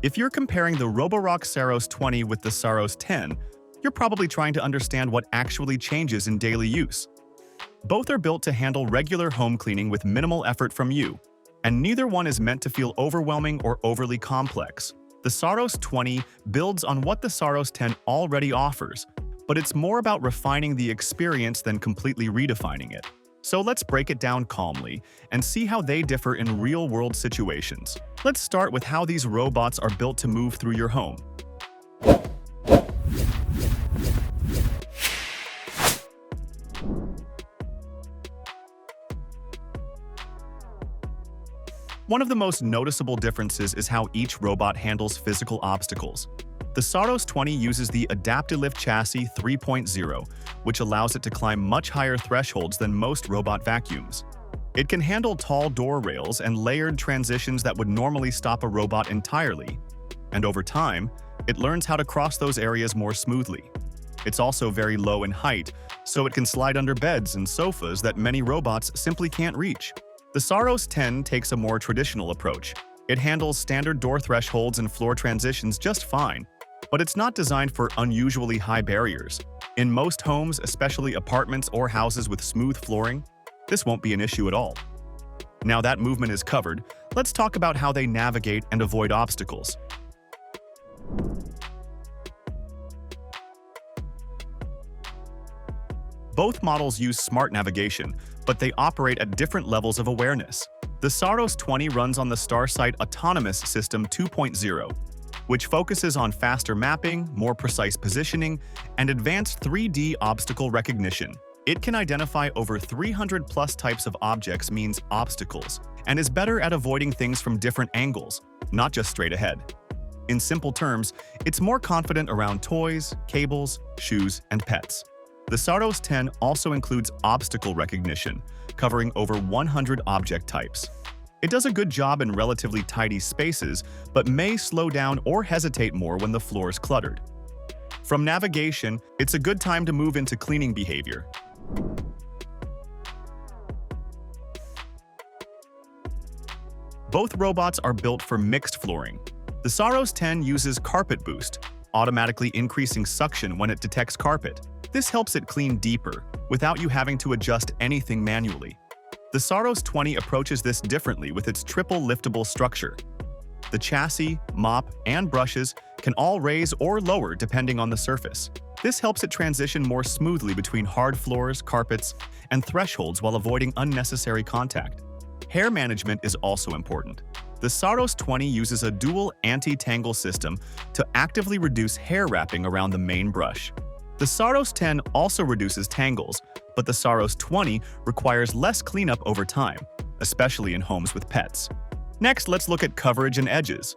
If you're comparing the Roborock Saros 20 with the Saros 10, you're probably trying to understand what actually changes in daily use. Both are built to handle regular home cleaning with minimal effort from you, and neither one is meant to feel overwhelming or overly complex. The Saros 20 builds on what the Saros 10 already offers, but it's more about refining the experience than completely redefining it. So let's break it down calmly and see how they differ in real-world situations. Let's start with how these robots are built to move through your home. One of the most noticeable differences is how each robot handles physical obstacles. The Saros 20 uses the Adaptilift Chassis 3.0, which allows it to climb much higher thresholds than most robot vacuums. It can handle tall door rails and layered transitions that would normally stop a robot entirely. And over time, it learns how to cross those areas more smoothly. It's also very low in height, so it can slide under beds and sofas that many robots simply can't reach. The Saros 10 takes a more traditional approach. It handles standard door thresholds and floor transitions just fine, but it's not designed for unusually high barriers. In most homes, especially apartments or houses with smooth flooring, this won't be an issue at all. Now that movement is covered, let's talk about how they navigate and avoid obstacles. Both models use smart navigation, but they operate at different levels of awareness. The Saros 20 runs on the Starsight Autonomous System 2.0, which focuses on faster mapping, more precise positioning, and advanced 3D obstacle recognition. It can identify over 300+ types of objects means obstacles, and is better at avoiding things from different angles, not just straight ahead. In simple terms, it's more confident around toys, cables, shoes, and pets. The Saros 10 also includes obstacle recognition, covering over 100 object types. It does a good job in relatively tidy spaces, but may slow down or hesitate more when the floor is cluttered. From navigation, it's a good time to move into cleaning behavior. Both robots are built for mixed flooring. The Saros 10 uses Carpet Boost, automatically increasing suction when it detects carpet. This helps it clean deeper, without you having to adjust anything manually. The Saros 20 approaches this differently with its triple liftable structure. The chassis, mop, and brushes can all raise or lower depending on the surface. This helps it transition more smoothly between hard floors, carpets, and thresholds while avoiding unnecessary contact. Hair management is also important. The Saros 20 uses a dual anti-tangle system to actively reduce hair wrapping around the main brush. The Saros 10 also reduces tangles, but the Saros 20 requires less cleanup over time, especially in homes with pets. Next, let's look at coverage and edges.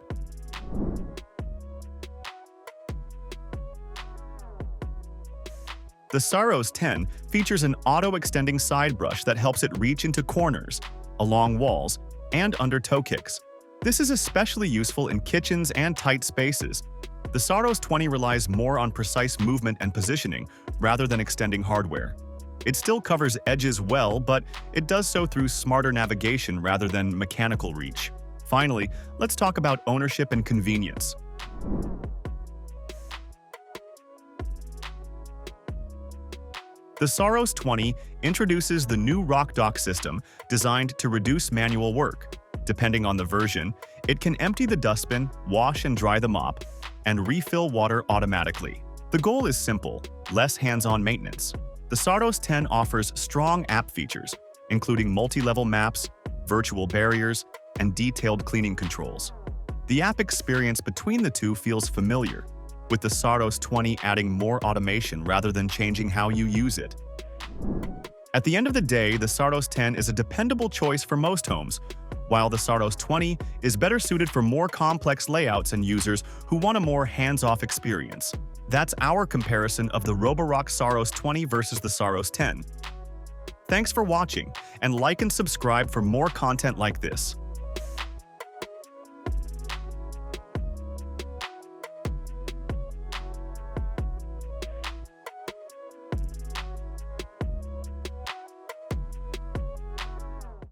The Saros 10 features an auto-extending side brush that helps it reach into corners, along walls, and under toe kicks. This is especially useful in kitchens and tight spaces. The Saros 20 relies more on precise movement and positioning rather than extending hardware. It still covers edges well, but it does so through smarter navigation rather than mechanical reach. Finally, let's talk about ownership and convenience. The Saros 20 introduces the new Rock Dock system designed to reduce manual work. Depending on the version, it can empty the dustbin, wash and dry the mop, and refill water automatically. The goal is simple: less hands-on maintenance. The Saros 10 offers strong app features, including multi-level maps, virtual barriers, and detailed cleaning controls. The app experience between the two feels familiar, with the Saros 20 adding more automation rather than changing how you use it. At the end of the day, the Saros 10 is a dependable choice for most homes, while the Saros 20 is better suited for more complex layouts and users who want a more hands-off experience. That's our comparison of the Roborock Saros 20 versus the Saros 10. Thanks for watching, and like and subscribe for more content like this.